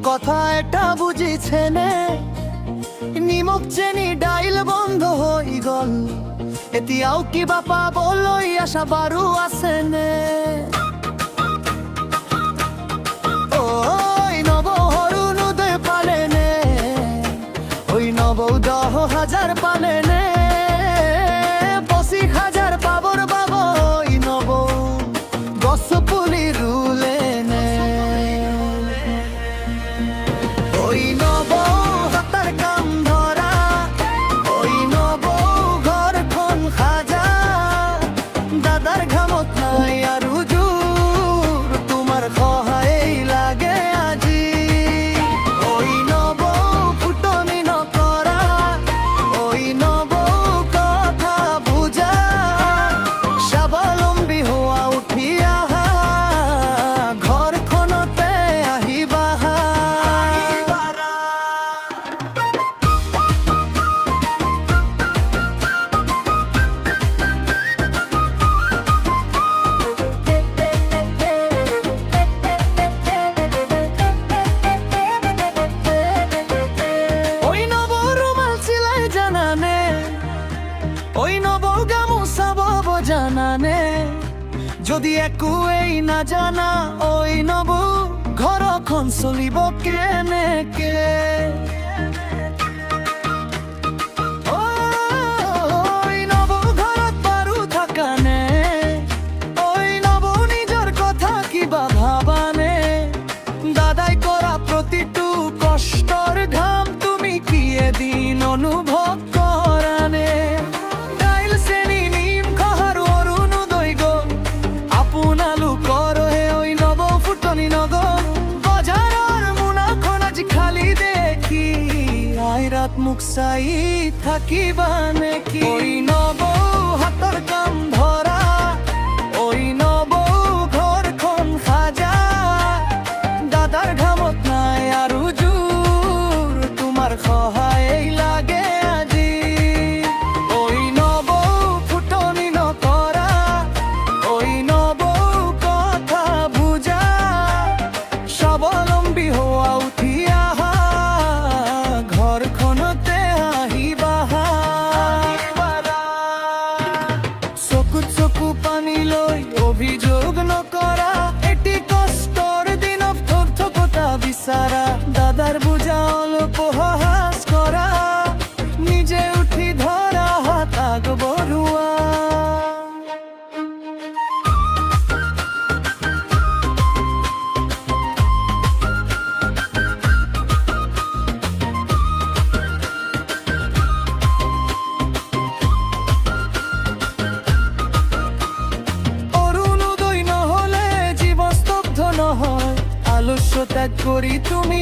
কথা এটা বুঝিছে নে নিমখ চেনি ডাইল বন্ধ হই গল এতিয়াও কি বাপা বলই আশা বারু আছে নে ওই নব হরুন উদয় পালে নে ওই নব 10,000 পালে নে 25,000 পাবর বাব ওই নব গছ পুলি রুলে নে ওই নব হাতার কাম ধরা ওই নব ঘরখন খাজা দাদার ঘামত নাই আর হুজুর তোমার সহায় লাগে আজি ওই নব ফুটনি নকরা ওই নব কথা বুঝা স্বাবলম্বী হওয়া উঠিয়া ঘরখনতে আহিবা ওই নব রুমাল সিলাই জানানে ওই নব গামোচা বব জানানে যদি একোৱেই না জানা ওই নব ঘৰখন চলিব কেনেকে ওই নব ঘৰত বাৰু থাকানে ওই নব নিজৰ কথা কিবা ভাবানে দাদাই কৰা প্ৰতিটো কষ্টৰ ঘাম তুমি কি এদিন অনুভৱ কৰানে ডাইল চেনি নিম খহাৰ অৰুণোদয় গল আপোনালোকৰ হে ওই নব ফুটনি নগল বজাৰৰ মোনাখন আজি খালি দেখি আইৰাত মোক চাই থাকিবা নেকি ওই নব হাতৰ কাম ধৰা ওই নব ঘৰখন সাজা দাদাৰ ঘামত নাই আৰু জোৰ তোমাৰ সহায় লাগে আজি ওই নব ফুটনি নকৰা ওই নব কথা বুঝা স্বাবলম্বী হোৱা উঠি আহা ঘৰখনতে আহিবা চকুত চকু পানী লৈ অভিযোগ নকৰা এটি কষ্টৰ দিনত থকথকতা বিচাৰা দাদাৰ বুজা অলপ সহাস কৰা নিজে উঠি ধৰা হাত আগবঢ়োৱা অৰুণোদয় নহলে জীৱ স্তব্ধ নহয় আলস্য ত্যাগ কৰি তুমি